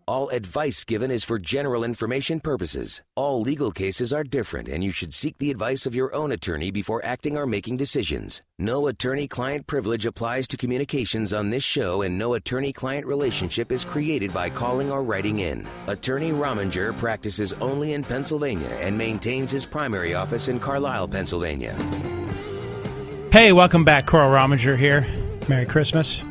All advice given is for general information purposes. All legal cases are different, and you should seek the advice of your own attorney before acting or making decisions. No attorney-client privilege applies to communications on this show, and no attorney-client relationship is created by calling or writing in. Attorney Rominger practices only in Pennsylvania and maintains his primary office in Carlisle, Pennsylvania. Hey, welcome back. Carl Rominger here. Merry Christmas.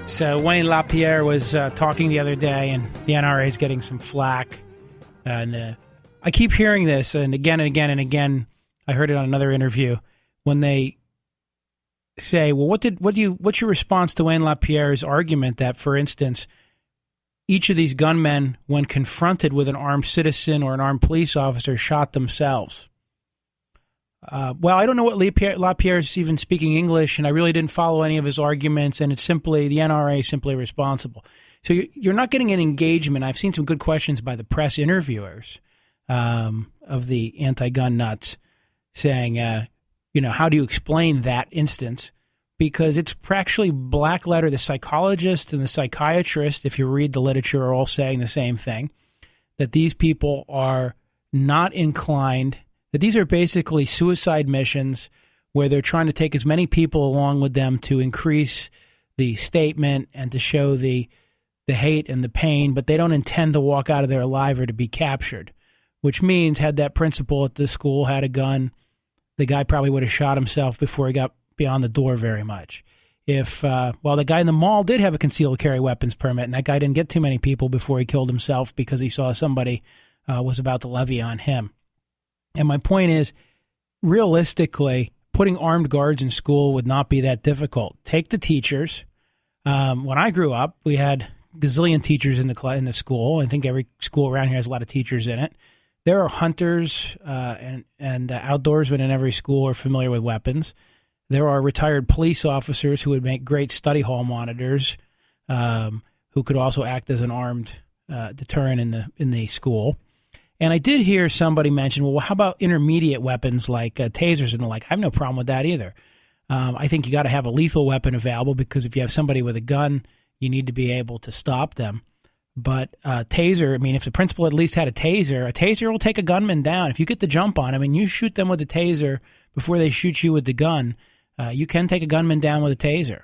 So Wayne LaPierre was talking the other day, and the NRA is getting some flack. And I keep hearing this, and again and again and again. I heard it on another interview when they say, "Well, what's your response to Wayne LaPierre's argument that, for instance, each of these gunmen, when confronted with an armed citizen or an armed police officer, shot themselves?" Well, I don't know what LaPierre is even speaking English, and I really didn't follow any of his arguments, and it's simply the NRA is simply responsible. So you're not getting an engagement. I've seen some good questions by the press interviewers of the anti-gun nuts saying, how do you explain that instance? Because it's actually black letter. The psychologist and the psychiatrist, if you read the literature, are all saying the same thing, that these people are not inclined, that these are basically suicide missions where they're trying to take as many people along with them to increase the statement and to show the hate and the pain, but they don't intend to walk out of there alive or to be captured, which means had that principal at the school had a gun, the guy probably would have shot himself before he got beyond the door very much. If, the guy in the mall did have a concealed carry weapons permit, and that guy didn't get too many people before he killed himself because he saw somebody was about to levy on him. And my point is, realistically, putting armed guards in school would not be that difficult. Take the teachers. When I grew up, we had gazillion teachers in the school. I think every school around here has a lot of teachers in it. There are hunters and outdoorsmen in every school who are familiar with weapons. There are retired police officers who would make great study hall monitors, who could also act as an armed deterrent in the school. And I did hear somebody mention, well, how about intermediate weapons like tasers and the like? I have no problem with that either. I think you got to have a lethal weapon available because if you have somebody with a gun, you need to be able to stop them. But taser, I mean, if the principal at least had a taser will take a gunman down. If you get the jump on him and you shoot them with the taser before they shoot you with the gun, you can take a gunman down with a taser.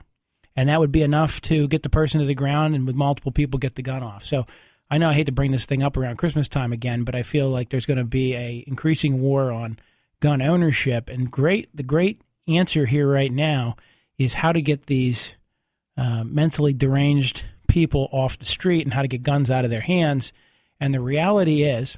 And that would be enough to get the person to the ground and with multiple people get the gun off. So I know I hate to bring this thing up around Christmas time again, but I feel like there's going to be a increasing war on gun ownership. And the great answer here right now is how to get these mentally deranged people off the street and how to get guns out of their hands. And the reality is,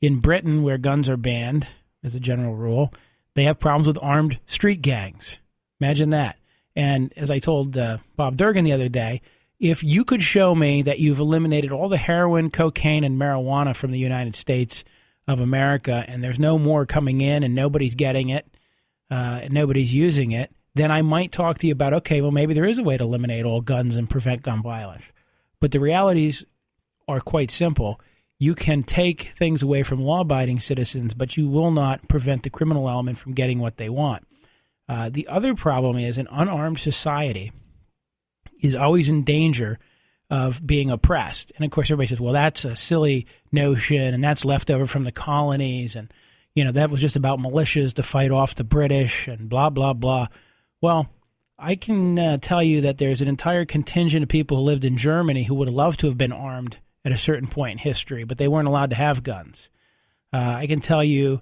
in Britain, where guns are banned, as a general rule, they have problems with armed street gangs. Imagine that. And as I told Bob Durgan the other day, if you could show me that you've eliminated all the heroin, cocaine, and marijuana from the United States of America, and there's no more coming in and nobody's getting it, and nobody's using it, then I might talk to you about, okay, well, maybe there is a way to eliminate all guns and prevent gun violence. But the realities are quite simple. You can take things away from law-abiding citizens, but you will not prevent the criminal element from getting what they want. The other problem is an unarmed society is always in danger of being oppressed. And, of course, everybody says, well, that's a silly notion, and that's left over from the colonies, and, that was just about militias to fight off the British and blah, blah, blah. Well, I can tell you that there's an entire contingent of people who lived in Germany who would have loved to have been armed at a certain point in history, but they weren't allowed to have guns. I can tell you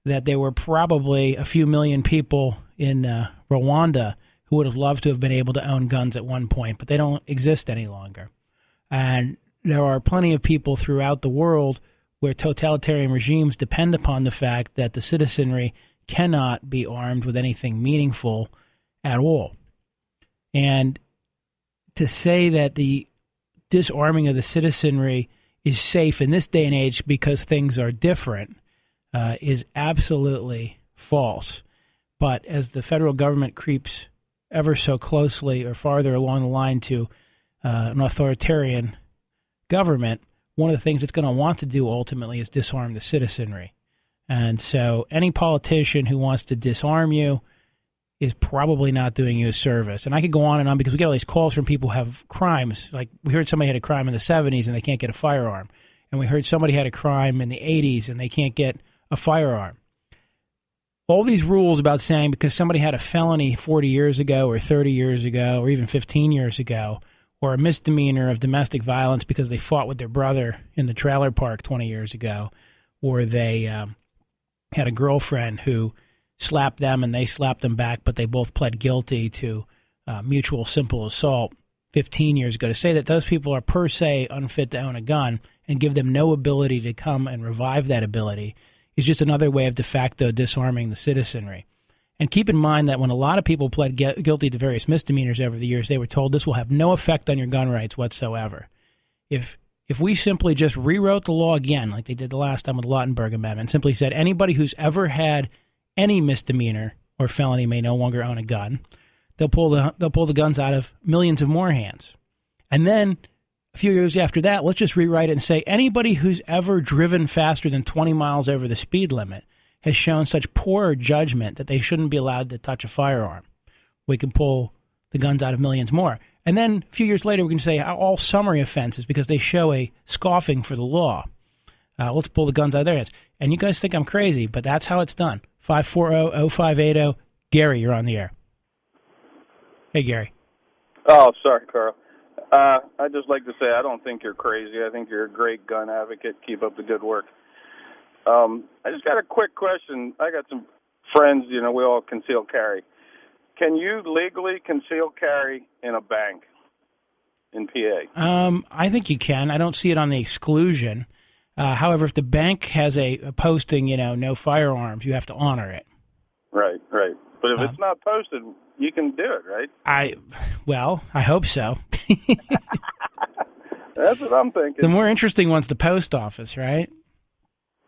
that there were probably a few million people in Rwanda who would have loved to have been able to own guns at one point, but they don't exist any longer. And there are plenty of people throughout the world where totalitarian regimes depend upon the fact that the citizenry cannot be armed with anything meaningful at all. And to say that the disarming of the citizenry is safe in this day and age because things are different is absolutely false. But as the federal government creeps ever so closely or farther along the line to an authoritarian government, one of the things it's going to want to do ultimately is disarm the citizenry. And so any politician who wants to disarm you is probably not doing you a service. And I could go on and on because we get all these calls from people who have crimes. Like we heard somebody had a crime in the 70s and they can't get a firearm. And we heard somebody had a crime in the 80s and they can't get a firearm. All these rules about saying because somebody had a felony 40 years ago or 30 years ago or even 15 years ago or a misdemeanor of domestic violence because they fought with their brother in the trailer park 20 years ago, or they had a girlfriend who slapped them and they slapped them back, but they both pled guilty to mutual simple assault 15 years ago. To say that those people are per se unfit to own a gun and give them no ability to come and revive that ability is just another way of de facto disarming the citizenry. And keep in mind that when a lot of people pled guilty to various misdemeanors over the years, they were told this will have no effect on your gun rights whatsoever. If we simply just rewrote the law again, like they did the last time with the Lautenberg Amendment, simply said anybody who's ever had any misdemeanor or felony may no longer own a gun, they'll pull the guns out of millions of more hands. And then a few years after that, let's just rewrite it and say anybody who's ever driven faster than 20 miles over the speed limit has shown such poor judgment that they shouldn't be allowed to touch a firearm. We can pull the guns out of millions more. And then a few years later, we can say all summary offenses because they show a scoffing for the law. Let's pull the guns out of their hands. And you guys think I'm crazy, but that's how it's done. 540-0580. Gary, you're on the air. Hey, Gary. Oh, sorry, Carl. I'd just like to say I don't think you're crazy. I think you're a great gun advocate. Keep up the good work. I just got a quick question. I got some friends, we all conceal carry. Can you legally conceal carry in a bank in PA? I think you can. I don't see it on the exclusion. However, if the bank has a posting, no firearms, you have to honor it. Right. But if it's not posted, you can do it, right? I hope so. That's what I'm thinking. The more interesting one's the post office, right?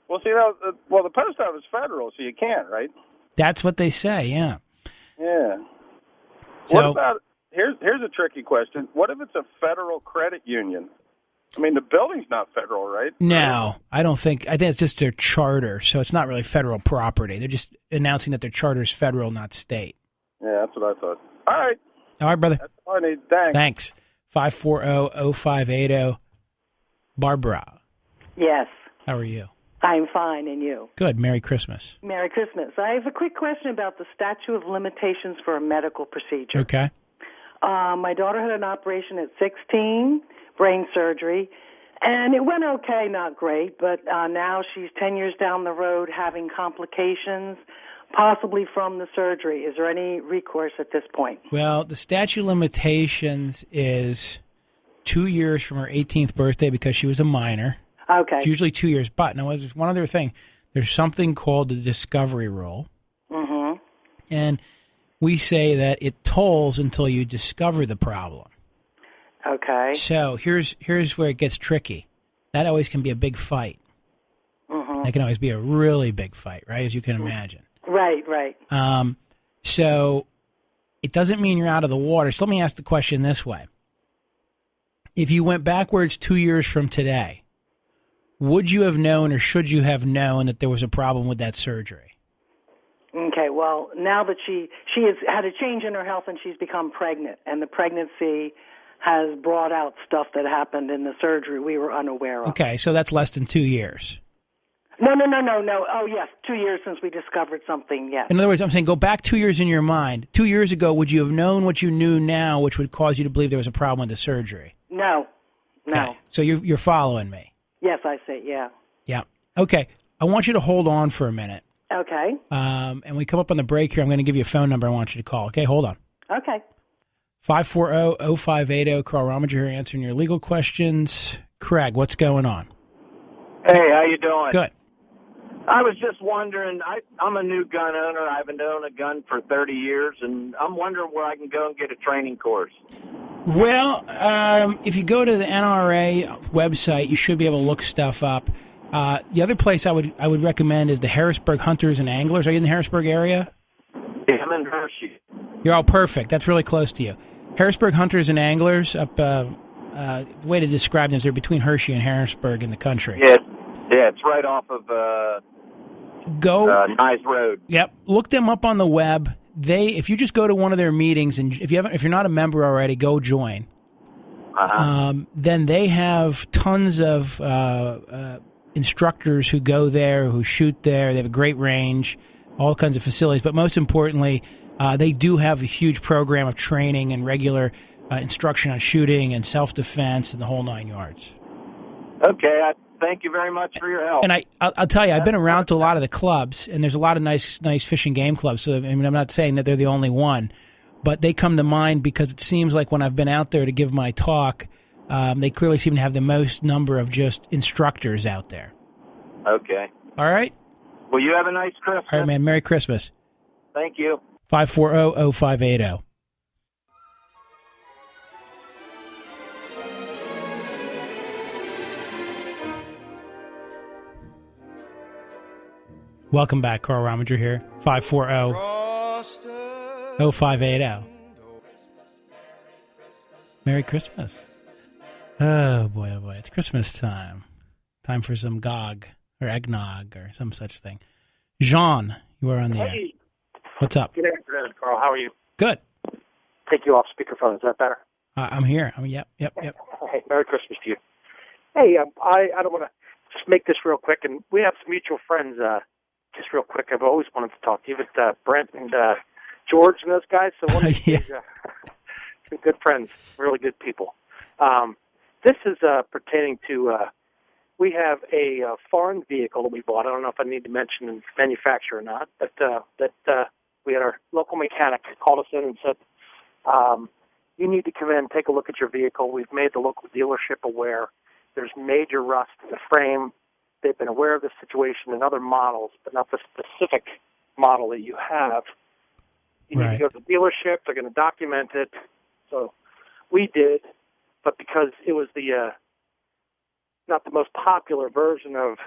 Well, see, the post office is federal, so you can't, right? That's what they say, yeah. Yeah. So, what about, here's a tricky question. What if it's a federal credit union? I mean, the building's not federal, right? No, I think it's just their charter, so it's not really federal property. They're just announcing that their charter is federal, not state. Yeah, that's what I thought. All right, brother. That's all I need. Thanks. 540-0580. Barbara. Yes. How are you? I'm fine, and you? Good. Merry Christmas. Merry Christmas. I have a quick question about the statute of limitations for a medical procedure. Okay. My daughter had an operation at 16, brain surgery, and it went okay, not great, but now she's 10 years down the road having complications, possibly from the surgery. Is there any recourse at this point? Well, the statute of limitations is 2 years from her 18th birthday because she was a minor. Okay. It's usually 2 years. But now, there's one other thing. There's something called the discovery rule. Mm-hmm. And we say that it tolls until you discover the problem. Okay. So here's where it gets tricky. That always can be a big fight. Mm-hmm. That can always be a really big fight, right, as you can imagine. Right. So it doesn't mean you're out of the water. So let me ask the question this way. If you went backwards 2 years from today, would you have known or should you have known that there was a problem with that surgery? Okay, well, now that she has had a change in her health and she's become pregnant, and the pregnancy has brought out stuff that happened in the surgery we were unaware of. Okay, so that's less than 2 years. No. Oh, yes, 2 years since we discovered something, yes. In other words, I'm saying go back 2 years in your mind. 2 years ago, would you have known what you knew now, which would cause you to believe there was a problem with the surgery? No. Okay. So you're following me? Yes, I see, yeah. Yeah. Okay, I want you to hold on for a minute. Okay. And we come up on the break here. I'm going to give you a phone number I want you to call. Okay, hold on. Okay. 540-0580. Carl Rominger here answering your legal questions. Craig, what's going on? Hey, how you doing? Good. I was just wondering, I'm a new gun owner. I haven't owned a gun for 30 years, and I'm wondering where I can go and get a training course. Well, if you go to the NRA website, you should be able to look stuff up. The other place I would recommend is the Harrisburg Hunters and Anglers. Are you in the Harrisburg area? Yeah, I'm in Hershey. You're all perfect. That's really close to you. Harrisburg Hunters and Anglers, up the way to describe them is they're between Hershey and Harrisburg in the country. Yeah, it's right off of Go Nice Road. Yep. Look them up on the web. if you just go to one of their meetings, and if you're not a member already, go join. Then they have tons of instructors who go there, who shoot there. They have a great range, all kinds of facilities. But most importantly, they do have a huge program of training and regular instruction on shooting and self-defense and the whole 9 yards. Okay, thank you very much for your help. And I'll tell you, I've been around to a lot of the clubs, and there's a lot of nice fish and game clubs. So I mean, I'm not saying that they're the only one, but they come to mind because it seems like when I've been out there to give my talk, they clearly seem to have the most number of just instructors out there. Okay. All right? Well, you have a nice Christmas. All right, man. Merry Christmas. Thank you. 540-0580. Welcome back. Carl Rominger here. 540-0580. Merry Christmas. Oh, boy, oh, boy. It's Christmas time. Time for some gog or eggnog or some such thing. Jean, you are on the air. What's up? Good afternoon, Carl. How are you? Good. Take you off speakerphone. Is that better? I'm here. Yep. Hey, Merry Christmas to you. Hey, I don't want to just make this real quick, and we have some mutual friends. Just real quick, I've always wanted to talk to you, but Brent and George and those guys. So one of these days, some good friends, really good people. This is pertaining to. We have a foreign vehicle that we bought. I don't know if I need to mention the manufacturer or not, but that we had our local mechanic called us in and said, you need to come in and take a look at your vehicle. We've made the local dealership aware. There's major rust in the frame. They've been aware of the situation in other models, but not the specific model that you have. You need to go to the dealership. They're going to document it. So we did, but because it was the not the most popular version of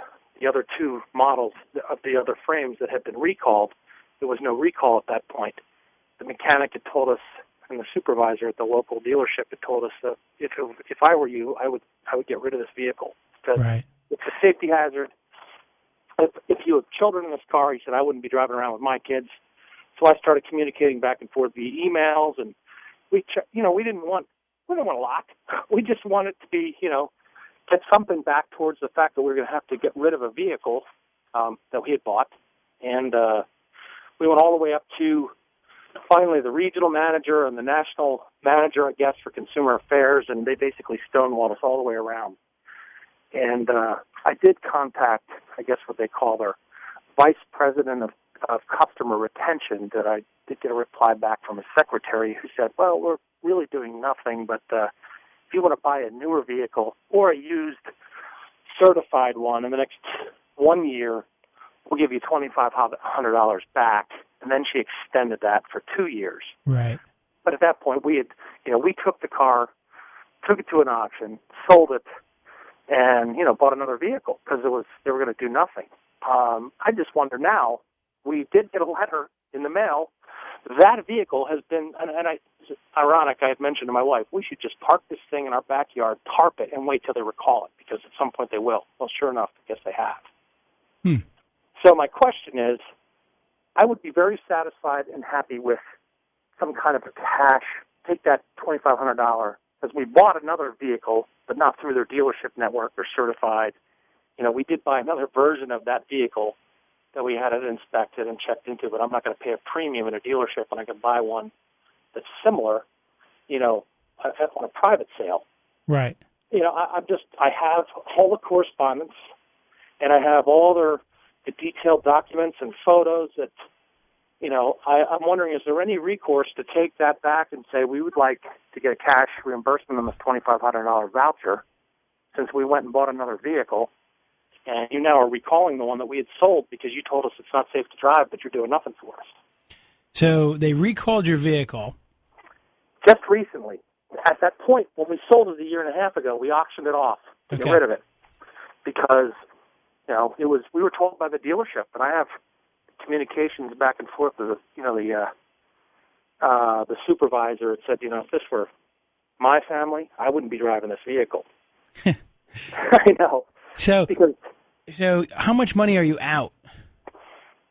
the other two models of the other frames that had been recalled, there was no recall at that point. The mechanic had told us, and the supervisor at the local dealership had told us that if I were you, I would get rid of this vehicle because it's a safety hazard. If you have children in this car, he said, I wouldn't be driving around with my kids. So I started communicating back and forth via emails, and we didn't want a lot. We just wanted to be, get something back towards the fact that we were going to have to get rid of a vehicle that we had bought. And we went all the way up to finally the regional manager and the national manager, I guess, for consumer affairs, and they basically stonewalled us all the way around. And I did contact, I guess what they call their vice president of customer retention, that I did get a reply back from his secretary who said, well, we're really doing nothing, but if you want to buy a newer vehicle or a used certified one in the next 1 year, we'll give you $2,500 back. And then she extended that for 2 years. Right. But at that point, we had, we took the car, took it to an auction, sold it, and, bought another vehicle because they were going to do nothing. I just wonder now, we did get a letter in the mail. That vehicle has been, it's ironic, I had mentioned to my wife, we should just park this thing in our backyard, tarp it, and wait till they recall it, because at some point they will. Well, sure enough, I guess they have. So my question is, I would be very satisfied and happy with some kind of a cash, take that $2,500, because we bought another vehicle, but not through their dealership network or certified. We did buy another version of that vehicle that we had it inspected and checked into, but I'm not going to pay a premium in a dealership when I can buy one that's similar, on a private sale. Right. I have all the correspondence, and I have all the detailed documents and photos that, I'm wondering, is there any recourse to take that back and say we would like to get a cash reimbursement on this $2,500 voucher since we went and bought another vehicle, and you now are recalling the one that we had sold because you told us it's not safe to drive, but you're doing nothing for us. So they recalled your vehicle? Just recently. At that point, when we sold it a year and a half ago, we auctioned it off to get rid of it because, we were told by the dealership, and I have communications back and forth with the supervisor. It said, if this were my family, I wouldn't be driving this vehicle. I know. So how much money are you out?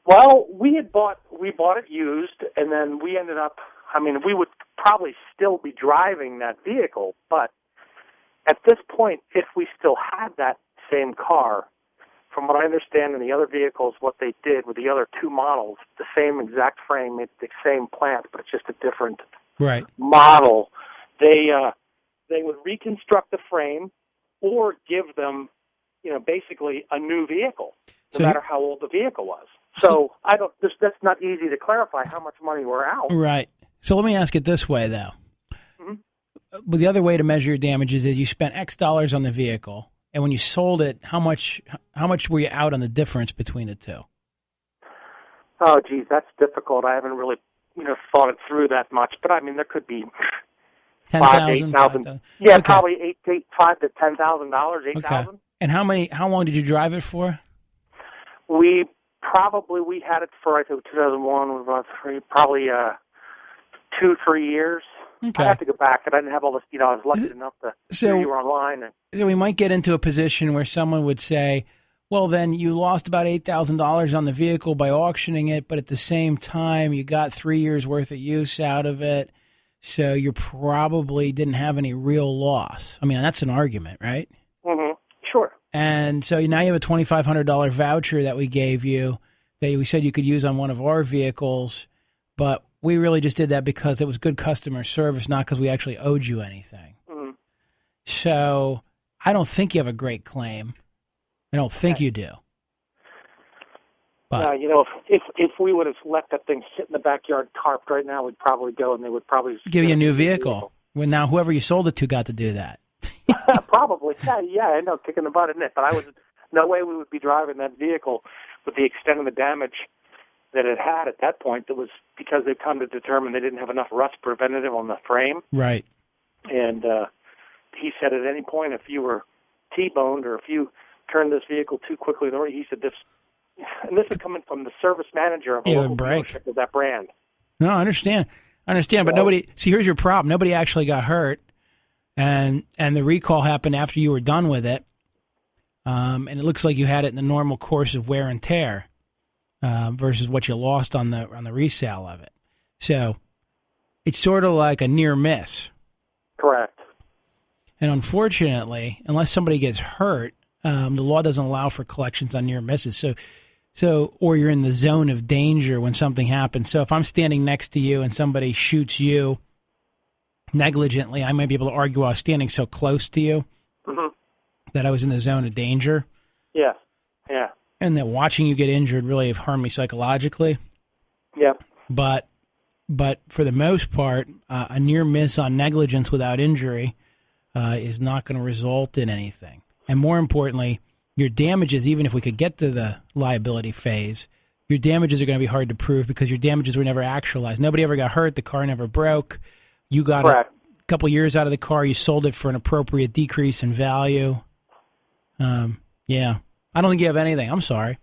Well, we bought it used, and then we ended up. I mean, we would probably still be driving that vehicle, but at this point, if we still had that same car, from what I understand in the other vehicles, what they did with the other two models, the same exact frame, it's the same plant, but it's just a different model. They would reconstruct the frame or give them, basically a new vehicle, no matter how old the vehicle was. So that's not easy to clarify how much money we're out. Right. So let me ask it this way, though. Mm-hmm. But the other way to measure your damages is you spent X dollars on the vehicle, and when you sold it, how much were you out on the difference between the two? Oh, geez, that's difficult. I haven't really, thought it through that much. But I mean, there could be $5,000, $8,000. Yeah, okay. Probably $5,000 to $10,000, $8,000. Okay. And how long did you drive it for? We had it for, I think, 2001, probably 2-3 years. Okay. I have to go back, and I didn't have all this, I was lucky enough to hear you were online. So we might get into a position where someone would say, well, then you lost about $8,000 on the vehicle by auctioning it, but at the same time, you got 3 years' worth of use out of it, so you probably didn't have any real loss. I mean, that's an argument, right? Mm-hmm. Sure. And so now you have a $2,500 voucher that we gave you that we said you could use on one of our vehicles, but we really just did that because it was good customer service, not because we actually owed you anything. Mm-hmm. So I don't think you have a great claim. I don't think you do. But if we would have let that thing sit in the backyard tarped right now, we'd probably go and they would probably give you a new vehicle. Well, now whoever you sold it to got to do that. Probably. Yeah, I know, kicking the butt in it. But no way we would be driving that vehicle with the extent of the damage that it had at that point. That was because they've come to determine they didn't have enough rust preventative on the frame. Right. And he said at any point if you were T-boned or if you turned this vehicle too quickly, he said this, and this is coming from the service manager of a local dealership of that brand. No, I understand, but nobody. See, here's your problem. Nobody actually got hurt, and the recall happened after you were done with it, and it looks like you had it in the normal course of wear and tear, versus what you lost on the resale of it. So it's sort of like a near miss. Correct. And unfortunately, unless somebody gets hurt, the law doesn't allow for collections on near misses. So, or you're in the zone of danger when something happens. So if I'm standing next to you and somebody shoots you negligently, I might be able to argue I was standing so close to you that I was in the zone of danger. Yeah. And that watching you get injured really have harmed me psychologically. Yeah. But for the most part, a near miss on negligence without injury is not going to result in anything. And more importantly, your damages, even if we could get to the liability phase, your damages are going to be hard to prove because your damages were never actualized. Nobody ever got hurt. The car never broke. You got a couple years out of the car. You sold it for an appropriate decrease in value. Yeah. I don't think you have anything. I'm sorry.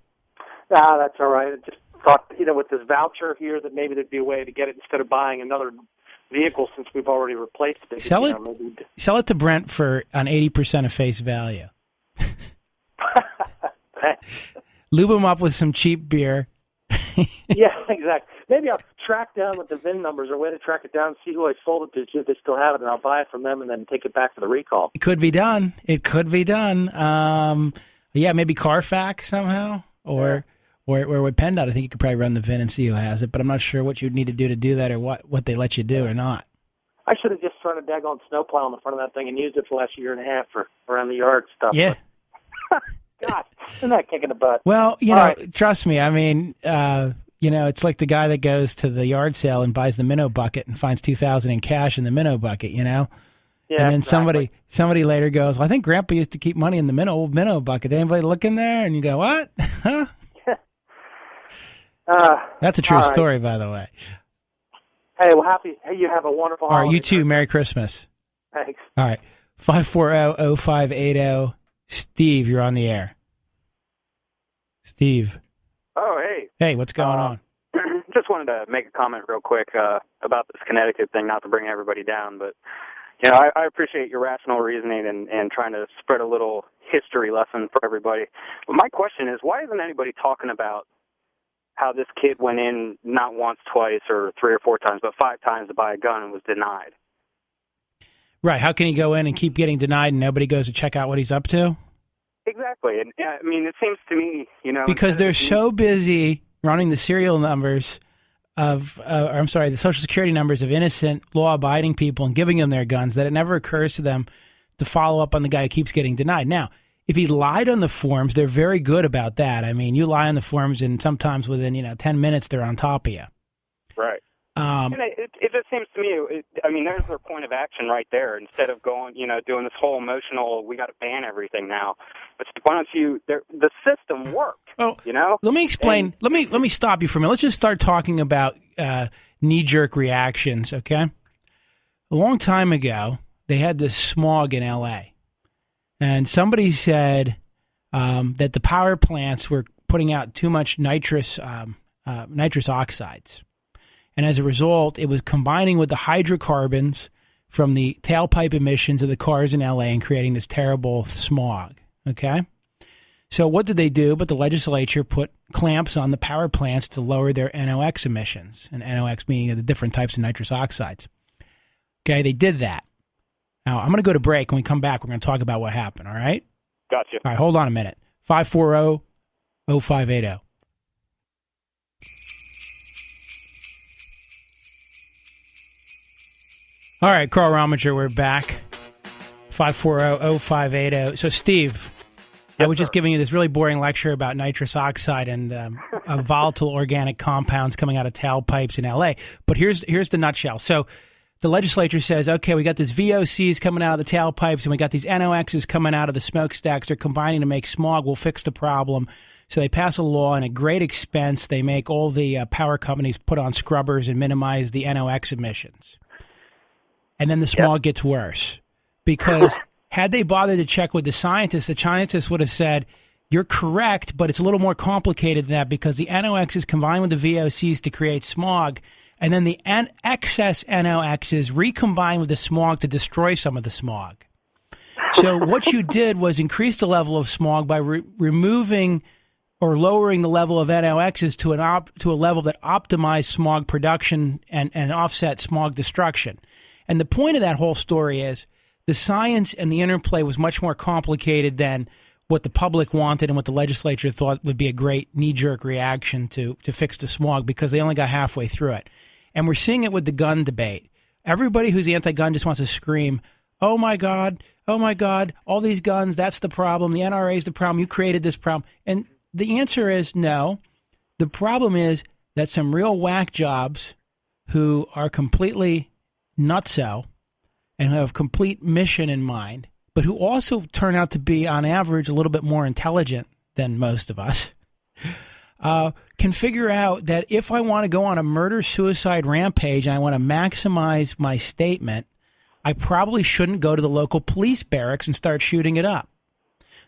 That's all right. I just thought, with this voucher here that maybe there'd be a way to get it instead of buying another vehicle since we've already replaced it. Sell it to Brent for on 80% of face value. Lube him up with some cheap beer. Yeah, exactly. Maybe I'll track down with the VIN numbers or way to track it down and see who I sold it to, see if they still have it, and I'll buy it from them and then take it back for the recall. It could be done. Yeah, maybe Carfax somehow or with PennDOT. I think you could probably run the VIN and see who has it, but I'm not sure what you'd need to do that or what they let you do or not. I should have just thrown a daggone snowplow in the front of that thing and used it for the last year and a half for around the yard stuff. Yeah. God, isn't that kicking the butt? Well, trust me. I mean, it's like the guy that goes to the yard sale and buys the minnow bucket and finds $2,000 in cash in the minnow bucket, Yeah, and then somebody later goes, well, I think Grandpa used to keep money in the minnow bucket. Did anybody look in there? And you go, what? Huh? That's a true story, by the way. Hey, well, you have a wonderful holiday. All right, you too. Merry Christmas. Thanks. All right, 540-0580. Steve, you're on the air. Steve. Oh, hey. Hey, what's going on? Just wanted to make a comment real quick about this Connecticut thing, not to bring everybody down, but I appreciate your rational reasoning and trying to spread a little history lesson for everybody. But my question is, why isn't anybody talking about how this kid went in not once, twice, or 3 or 4 times, but 5 times to buy a gun and was denied. Right. How can he go in and keep getting denied and nobody goes to check out what he's up to? Exactly. And I mean, it seems to me, because they're so busy running the serial numbers of, the Social Security numbers of innocent, law-abiding people and giving them their guns that it never occurs to them to follow up on the guy who keeps getting denied. Now, if he lied on the forms, they're very good about that. I mean, you lie on the forms and sometimes within, 10 minutes, they're on top of you. Right. And it just seems to me, there's their point of action right there. Instead of going, doing this whole emotional, we got to ban everything now. But why don't the system worked, Let me explain. Let me stop you for a minute. Let's just start talking about knee-jerk reactions, okay? A long time ago, they had this smog in L.A., and somebody said that the power plants were putting out too much nitrous oxides. And as a result, it was combining with the hydrocarbons from the tailpipe emissions of the cars in L.A. and creating this terrible smog, okay? So what did they do? But the legislature put clamps on the power plants to lower their NOx emissions, and NOx meaning the different types of nitrous oxides. Okay, they did that. Now, I'm going to go to break. When we come back, we're going to talk about what happened, all right? Gotcha. All right, hold on a minute. 540-0580. All right, Carl Rominger, we're back. 540-0580. So, Steve, I was just giving you this really boring lecture about nitrous oxide and volatile organic compounds coming out of tailpipes in L.A. But here's the nutshell. So the legislature says, okay, we got this VOCs coming out of the tailpipes and we got these NOxs coming out of the smokestacks. They're combining to make smog. We'll fix the problem. So they pass a law, and at great expense, they make all the power companies put on scrubbers and minimize the NOx emissions. And then the smog gets worse because had they bothered to check with the scientists would have said, you're correct, but it's a little more complicated than that because the NOx is combined with the VOCs to create smog, and then the excess NOxs recombine with the smog to destroy some of the smog. So what you did was increase the level of smog by removing or lowering the level of NOxs to a level that optimized smog production and offset smog destruction. And the point of that whole story is the science and the interplay was much more complicated than what the public wanted and what the legislature thought would be a great knee-jerk reaction to fix the smog because they only got halfway through it. And we're seeing it with the gun debate. Everybody who's anti-gun just wants to scream, oh, my God, all these guns, that's the problem. The NRA is the problem. You created this problem. And the answer is no. The problem is that some real whack jobs who are completely nutso and who have complete mission in mind, but who also turn out to be, on average, a little bit more intelligent than most of us, can figure out that if I want to go on a murder-suicide rampage and I want to maximize my statement, I probably shouldn't go to the local police barracks and start shooting it up.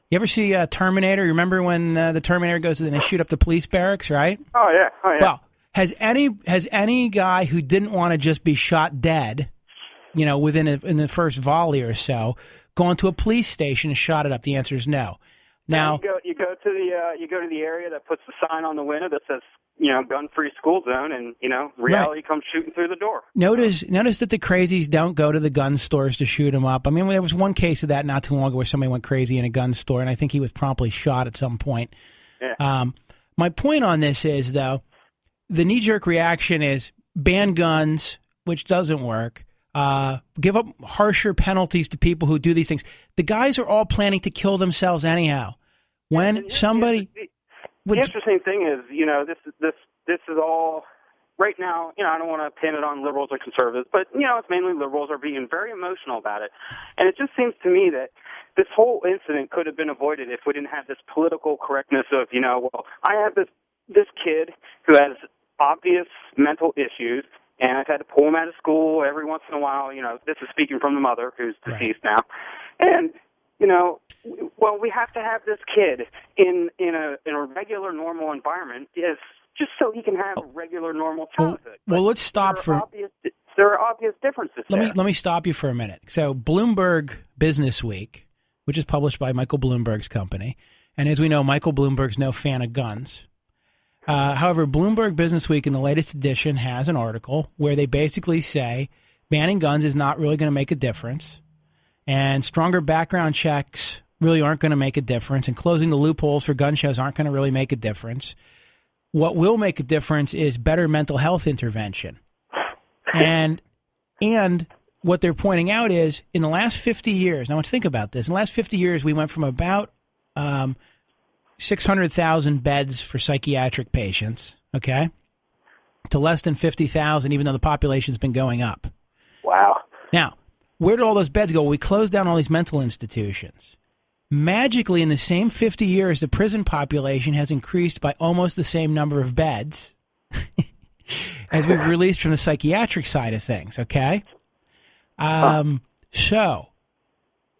You ever see Terminator? You remember when the Terminator goes and they shoot up the police barracks, right? Oh, yeah. Well, has any guy who didn't want to just be shot dead, in the first volley or so, gone to a police station and shot it up? The answer is no. Now you go to the area that puts the sign on the window that says gun-free school zone, and reality comes shooting through the door. Notice that the crazies don't go to the gun stores to shoot them up. I mean, there was one case of that not too long ago where somebody went crazy in a gun store, and I think he was promptly shot at some point. Yeah. My point on this is, though, the knee-jerk reaction is ban guns, which doesn't work. Give up harsher penalties to people who do these things. The guys are all planning to kill themselves anyhow. When somebody... The interesting thing is, this is all... Right now, I don't want to pin it on liberals or conservatives, but, it's mainly liberals are being very emotional about it. And it just seems to me that this whole incident could have been avoided if we didn't have this political correctness of, I have this kid who has obvious mental issues, and I've had to pull him out of school every once in a while. This is speaking from the mother who's deceased now. And, we have to have this kid in a regular, normal environment just so he can have a regular, normal childhood. Well, let's stop there are obvious differences there. Let me stop you for a minute. So Bloomberg Business Week, which is published by Michael Bloomberg's company, and as we know, Michael Bloomberg's no fan of guns, However, Bloomberg Businessweek in the latest edition has an article where they basically say banning guns is not really going to make a difference, and stronger background checks really aren't going to make a difference, and closing the loopholes for gun shows aren't going to really make a difference. What will make a difference is better mental health intervention. And what they're pointing out is in the last 50 years, now let's think about this. In the last 50 years, we went from about 600,000 beds for psychiatric patients, okay, to less than 50,000, even though the population's been going up. Wow. Now, where did all those beds go? Well, we closed down all these mental institutions. Magically, in the same 50 years, the prison population has increased by almost the same number of beds as we've released from the psychiatric side of things, okay? So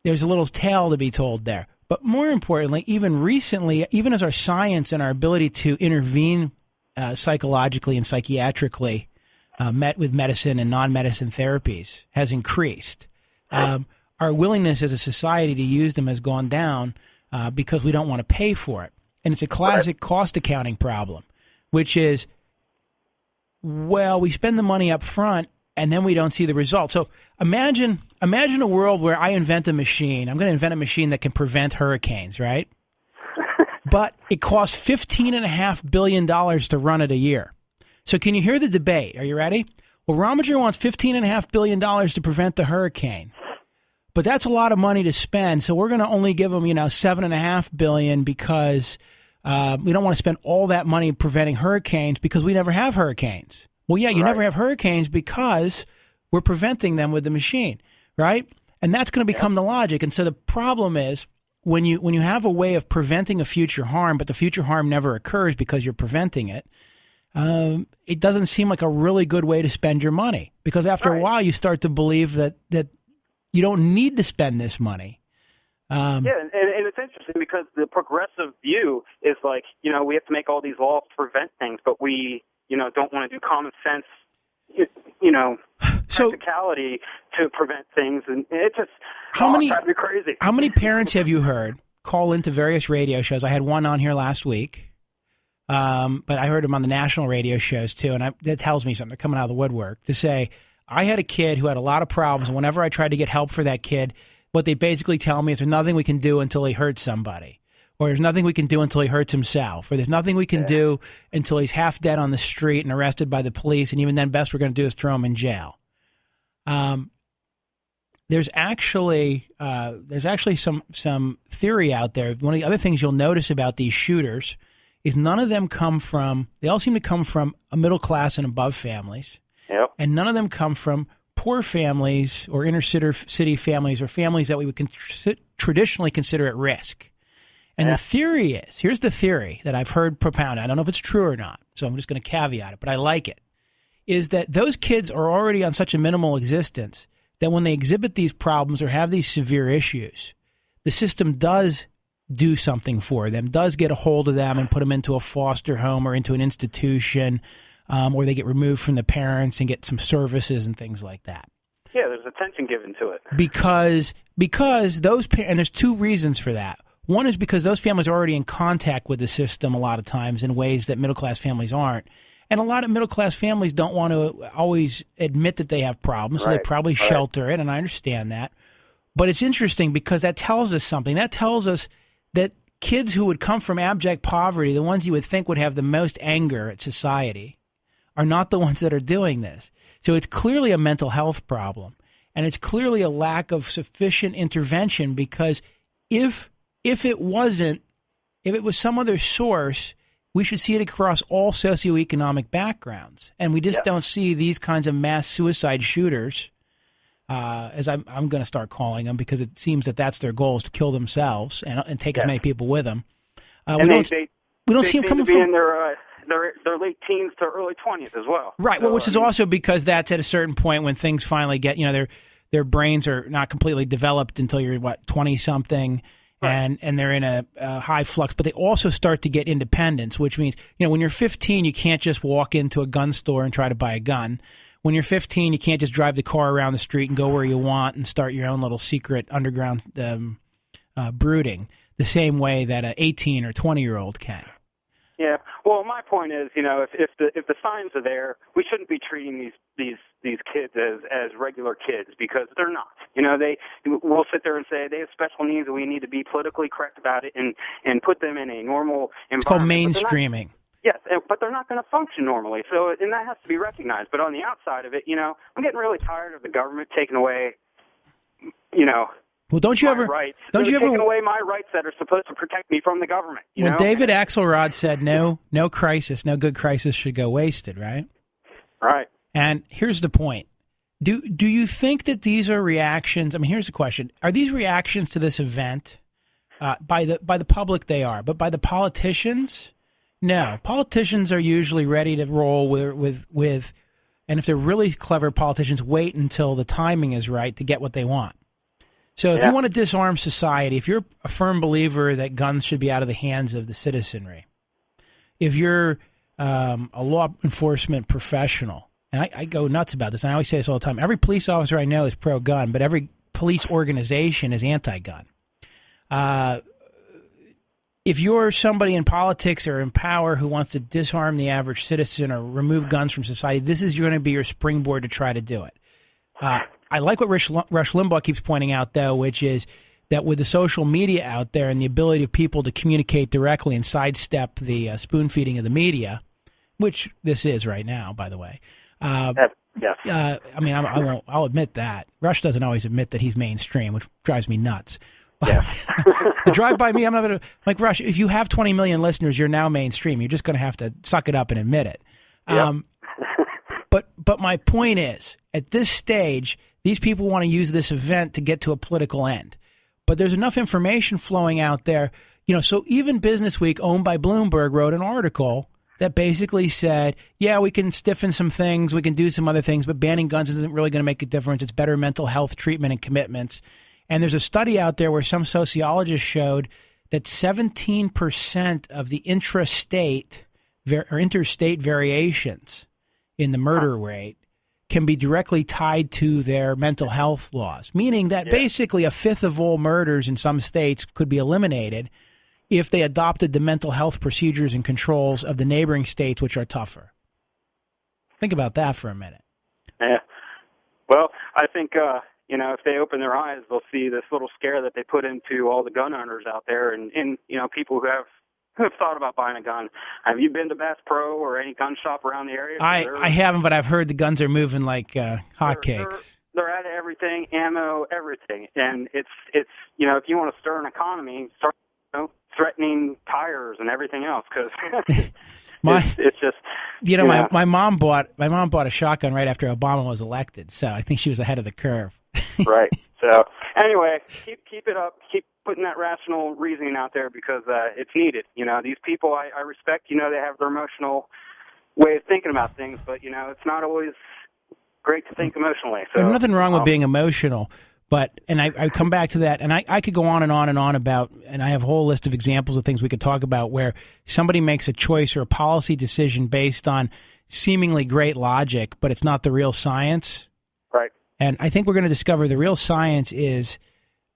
there's a little tale to be told there. But more importantly, even recently, even as our science and our ability to intervene psychologically and psychiatrically with medicine and non-medicine therapies has increased, our willingness as a society to use them has gone down because we don't want to pay for it. And it's a classic cost accounting problem, which is, well, we spend the money up front and then we don't see the result. So imagine a world where I invent a machine. I'm going to invent a machine that can prevent hurricanes, right? But it costs $15.5 billion to run it a year. So can you hear the debate? Are you ready? Well, Rominger wants $15.5 billion to prevent the hurricane. But that's a lot of money to spend, so we're going to only give them, $7.5 billion because we don't want to spend all that money preventing hurricanes because we never have hurricanes. Well, yeah, you never have hurricanes because we're preventing them with the machine, right? And that's going to become the logic. And so the problem is when you have a way of preventing a future harm, but the future harm never occurs because you're preventing it, it doesn't seem like a really good way to spend your money because after a while you start to believe that you don't need to spend this money. And it's interesting because the progressive view is like, we have to make all these laws to prevent things, but we, don't want to do common sense, practicality to prevent things. And it just drives me crazy. How many parents have you heard call into various radio shows? I had one on here last week, but I heard them on the national radio shows too, and that tells me something. They're coming out of the woodwork to say, I had a kid who had a lot of problems, and whenever I tried to get help for that kid, what they basically tell me is there's nothing we can do until he hurts somebody, or there's nothing we can do until he hurts himself, or there's nothing we can do until he's half dead on the street and arrested by the police, and even then, best we're going to do is throw him in jail. There's actually some theory out there. One of the other things you'll notice about these shooters is none of them they all seem to come from a middle class and above families. Yep. And none of them come from poor families or inner city families or families that we would traditionally consider at risk. And the theory is, here's the theory that I've heard propounded. I don't know if it's true or not, so I'm just going to caveat it, but I like it, is that those kids are already on such a minimal existence that when they exhibit these problems or have these severe issues, the system does do something for them, does get a hold of them and put them into a foster home or into an institution, or they get removed from the parents and get some services and things like that. Yeah, there's attention given to it. Because those and there's two reasons for that. One is because those families are already in contact with the system a lot of times in ways that middle-class families aren't. And a lot of middle-class families don't want to always admit that they have problems, so they probably shelter it, and I understand that. But it's interesting because that tells us something. That tells us that kids who would come from abject poverty, the ones you would think would have the most anger at society, are not the ones that are doing this. So it's clearly a mental health problem, and it's clearly a lack of sufficient intervention because if it was some other source, we should see it across all socioeconomic backgrounds. And we just don't see these kinds of mass suicide shooters, as I'm going to start calling them because it seems that that's their goal is to kill themselves and take as many people with them. We don't see them coming from in their late teens to early 20s as well. Right, well, which is also because that's at a certain point when things finally get, their brains are not completely developed until you're, 20-something, and they're in a high flux. But they also start to get independence, which means, when you're 15, you can't just walk into a gun store and try to buy a gun. When you're 15, you can't just drive the car around the street and go where you want and start your own little secret underground brooding the same way that an 18 or 20-year-old can. Yeah. Well, my point is, if the signs are there, we shouldn't be treating these kids as regular kids, because they're not. We'll sit there and say they have special needs and we need to be politically correct about it and put them in a normal environment. It's called mainstreaming. Yes, but they're not going to function normally. So, and that has to be recognized. But on the outside of it, I'm getting really tired of the government taking away, well, don't you ever taking away my rights that are supposed to protect me from the government? David Axelrod said, no crisis, no good crisis should go wasted, right? Right. And here's the point. Do you think that these are reactions? I mean, here's the question. Are these reactions to this event? By the public, they are. But by the politicians, no. Politicians are usually ready to roll with and if they're really clever politicians, wait until the timing is right to get what they want. So if you want to disarm society, if you're a firm believer that guns should be out of the hands of the citizenry, if you're a law enforcement professional, and I go nuts about this, and I always say this all the time, every police officer I know is pro-gun, but every police organization is anti-gun. If you're somebody in politics or in power who wants to disarm the average citizen or remove guns from society, this is going to be your springboard to try to do it. I like what Rush Limbaugh keeps pointing out, though, which is that with the social media out there and the ability of people to communicate directly and sidestep the spoon-feeding of the media, which this is right now, by the way. Yes. I mean, I'll admit that. Rush doesn't always admit that he's mainstream, which drives me nuts. Yes. The drive by me, I'm not going to, like, Rush, if you have 20 million listeners, you're now mainstream. You're just going to have to suck it up and admit it. Yep. But my point is, at this stage, these people want to use this event to get to a political end. But there's enough information flowing out there, so even Business Week, owned by Bloomberg, wrote an article that basically said, yeah, we can stiffen some things, we can do some other things, but banning guns isn't really going to make a difference. It's better mental health treatment and commitments. And there's a study out there where some sociologists showed that 17% of the interstate variations in the murder rate can be directly tied to their mental health laws, meaning that basically a fifth of all murders in some states could be eliminated if they adopted the mental health procedures and controls of the neighboring states, which are tougher. Think about that for a minute. Yeah. Well, I think, if they open their eyes, they'll see this little scare that they put into all the gun owners out there and people who have thought about buying a gun. Have you been to Bass Pro or any gun shop around the area? I haven't, but I've heard the guns are moving like hotcakes. They're out of everything, ammo, everything. And it's if you want to stir an economy, start threatening tires and everything else, because it's just my mom bought a shotgun right after Obama was elected, so I think she was ahead of the curve. Right. So anyway, keep it up. Keep putting that rational reasoning out there, because it's needed. These people I respect. They have their emotional way of thinking about things, but it's not always great to think emotionally. So there's nothing wrong with being emotional. But, and I come back to that, and I could go on and on and on about, and I have a whole list of examples of things we could talk about where somebody makes a choice or a policy decision based on seemingly great logic, but it's not the real science. Right. And I think we're going to discover the real science is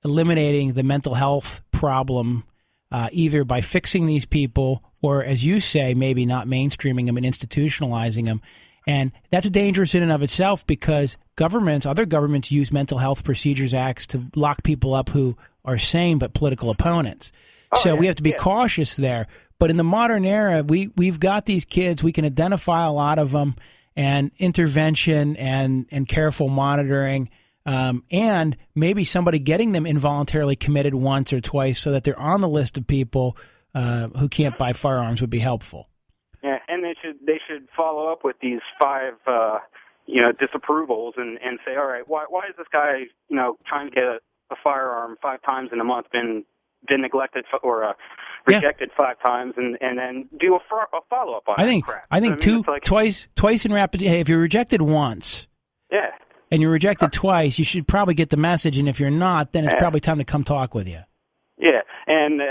eliminating the mental health problem, either by fixing these people or, as you say, maybe not mainstreaming them and institutionalizing them. And that's dangerous in and of itself, because other governments use mental health procedures acts to lock people up who are sane but political opponents. We have to be cautious there. But in the modern era, we've got these kids. We can identify a lot of them, and intervention and careful monitoring, and maybe somebody getting them involuntarily committed once or twice so that they're on the list of people who can't buy firearms would be helpful. Yeah, and they should follow up with these 5 disapprovals and say, all right, why is this guy trying to get a firearm 5 times in a month been neglected or rejected 5 times, and then do a follow up on that crap. I think twice in rapid. Hey, if you're rejected once, and you're rejected twice, you should probably get the message. And if you're not, then it's probably time to come talk with you. Yeah, and,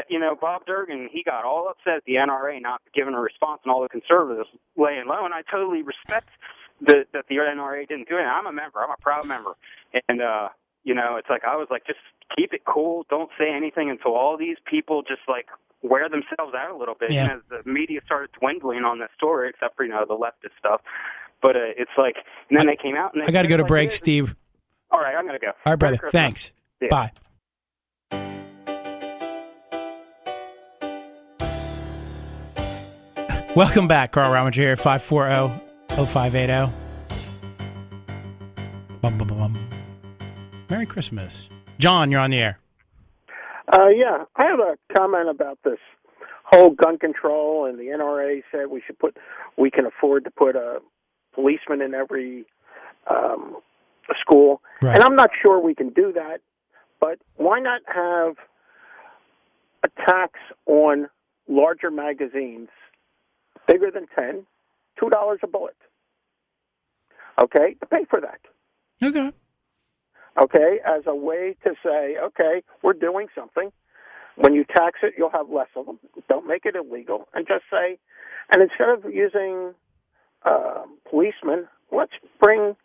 Bob Durgan, he got all upset at the NRA not giving a response and all the conservatives laying low, and I totally respect that the NRA didn't do it. I'm a member. I'm a proud member. And, It's like I was like, just keep it cool. Don't say anything until all these people just like wear themselves out a little bit. Yeah. And as the media started dwindling on this story, except for, the leftist stuff. But it's like, and then they came out. And I got to go to break, Steve. All right, I'm going to go. All right, brother. Thanks. Yeah. Bye. Welcome back. Carl Rominger here, 540-0580. Bum, bum, bum, bum. Merry Christmas. John, you're on the air. Yeah, I have a comment about this whole gun control, and the NRA said we can afford to put a policeman in every school. Right. And I'm not sure we can do that, but why not have a tax on larger magazines, bigger than 10, $2 a bullet? Okay, pay for that. Okay. Okay, as a way to say, okay, we're doing something. When you tax it, you'll have less of them. Don't make it illegal. And just say, and instead of using policemen, let's bring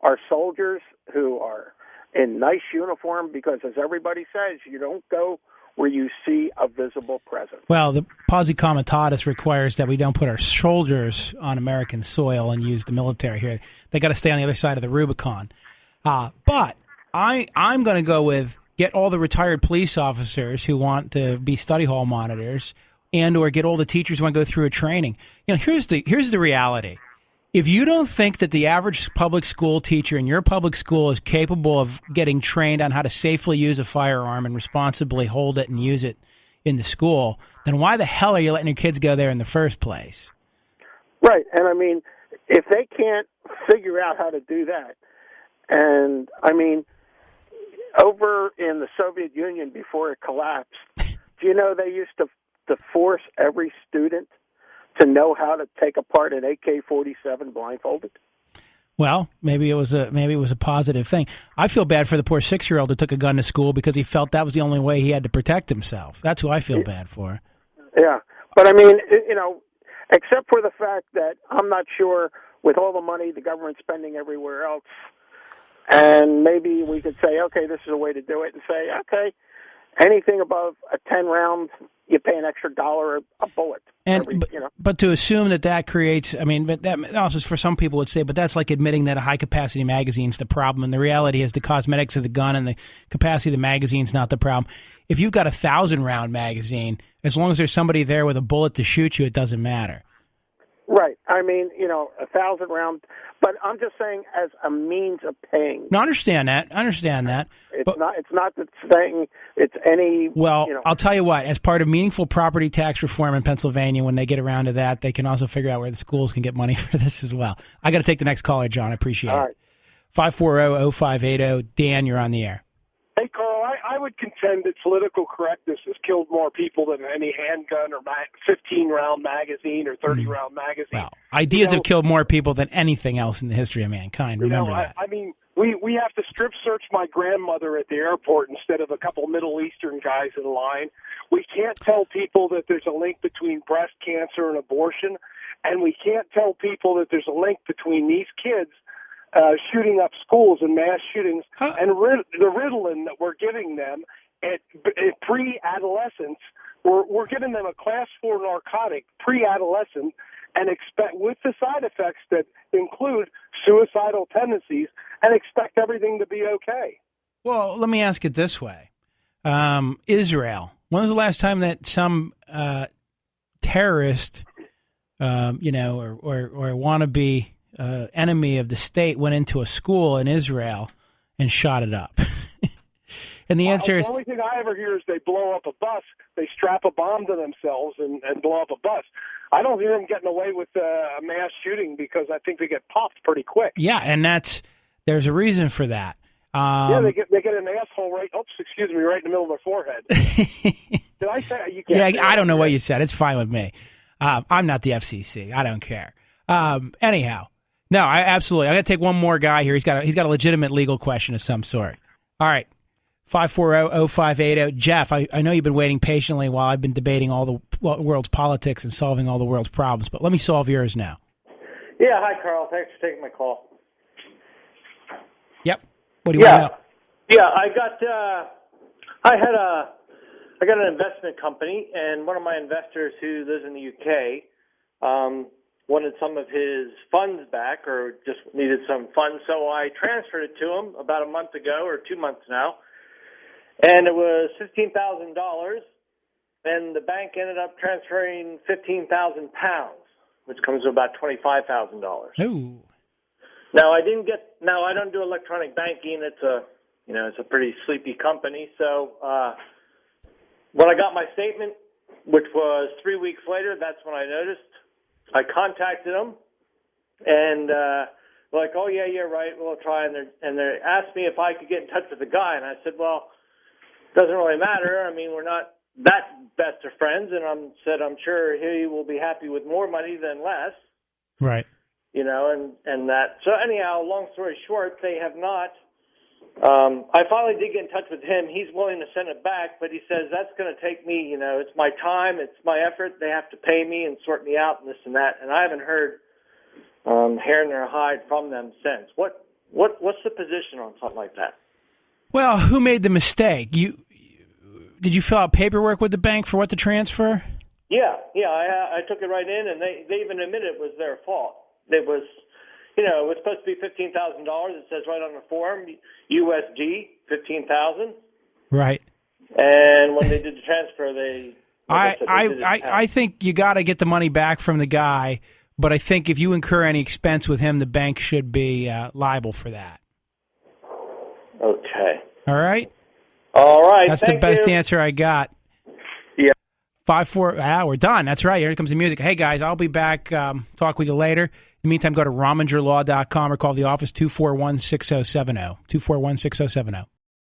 our soldiers who are in nice uniform, because as everybody says, you don't go where you see a visible presence. Well, the Posse Comitatus requires that we don't put our soldiers on American soil and use the military here. They got to stay on the other side of the Rubicon. But I'm going to go with get all the retired police officers who want to be study hall monitors, and or get all the teachers who want to go through a training. Here's the reality. If you don't think that the average public school teacher in your public school is capable of getting trained on how to safely use a firearm and responsibly hold it and use it in the school, then why the hell are you letting your kids go there in the first place? Right, and I mean, if they can't figure out how to do that, and I mean, over in the Soviet Union before it collapsed, do you know they used to force every student to know how to take apart an AK-47 blindfolded? Well, maybe it was a positive thing. I feel bad for the poor 6-year-old who took a gun to school because he felt that was the only way he had to protect himself. That's who I feel bad for. Yeah, but I mean, except for the fact that I'm not sure with all the money the government's spending everywhere else, and maybe we could say, okay, this is a way to do it, and say, okay, anything above a 10-round, you pay an extra $1 a bullet. But to assume that creates, but that also for some people would say, but that's like admitting that a high-capacity magazine is the problem, and the reality is the cosmetics of the gun and the capacity of the magazine is not the problem. If you've got a 1,000-round magazine, as long as there's somebody there with a bullet to shoot you, it doesn't matter. Right. I mean, 1,000-round, but I'm just saying as a means of paying. No, I understand that. It's not saying it's any. Well, I'll tell you what. As part of meaningful property tax reform in Pennsylvania, when they get around to that, they can also figure out where the schools can get money for this as well. I got to take the next caller, John. I appreciate it. All right. 540-0580. Dan, you're on the air. Hey, Carl, I would contend that political correctness has killed more people than any handgun or 15-round magazine or 30-round magazine. Well, ideas have killed more people than anything else in the history of mankind. Remember that. I mean, we have to strip search my grandmother at the airport instead of a couple Middle Eastern guys in line. We can't tell people that there's a link between breast cancer and abortion, and we can't tell people that there's a link between these kids shooting up schools and mass shootings and the Ritalin that we're giving them at pre-adolescence. We're giving them a class 4 narcotic pre-adolescent and expect with the side effects that include suicidal tendencies and expect everything to be okay. Well, let me ask it this way. Israel, when was the last time that some terrorist, or wannabe enemy of the state went into a school in Israel and shot it up? And the answer is... The only thing I ever hear is they blow up a bus, they strap a bomb to themselves and blow up a bus. I don't hear them getting away with a mass shooting because I think they get popped pretty quick. Yeah, and there's a reason for that. They get an asshole right in the middle of their forehead. Did I say you can't? Yeah, I don't know what you said. It's fine with me. I'm not the FCC. I don't care. Anyhow, no, I absolutely. I got to take one more guy here. He's got a legitimate legal question of some sort. All right. 540-0580. Jeff, I know you've been waiting patiently while I've been debating all the world's politics and solving all the world's problems, but let me solve yours now. Yeah, hi, Carl. Thanks for taking my call. Yep. What do you want to know? Yeah, I got an investment company, and one of my investors who lives in the UK wanted some of his funds back, or just needed some funds. So I transferred it to him about a month ago, or 2 months now, and it was $15,000. And the bank ended up transferring 15,000 pounds, which comes to about $25,000. Ooh. Now I don't do electronic banking. It's a pretty sleepy company. So when I got my statement, which was 3 weeks later, that's when I noticed. I contacted them, and like, oh yeah, right, we'll try. And they asked me if I could get in touch with the guy, and I said, well, it doesn't really matter. I mean, we're not that best of friends, and I'm sure he will be happy with more money than less. Right. And that. So anyhow, long story short, they have not. I finally did get in touch with him. He's willing to send it back, but he says that's going to take me, it's my time, it's my effort. They have to pay me and sort me out and this and that. And I haven't heard hair nor hide from them since. What's the position on something like that? Well, who made the mistake? Did you fill out paperwork with the bank for what to transfer? Yeah. I took it right in, and they even admitted it was their fault. It was, it was supposed to be $15,000. It says right on the form, USD, $15,000. Right. And when they did the transfer, I think you got to get the money back from the guy, but I think if you incur any expense with him, the bank should be liable for that. Okay. All right. All right. That's the best answer I got. Yeah. 5-4. We're done. That's right. Here comes the music. Hey guys, I'll be back. Talk with you later. In the meantime, go to RomingerLaw.com or call the office 241-6070. 241-6070.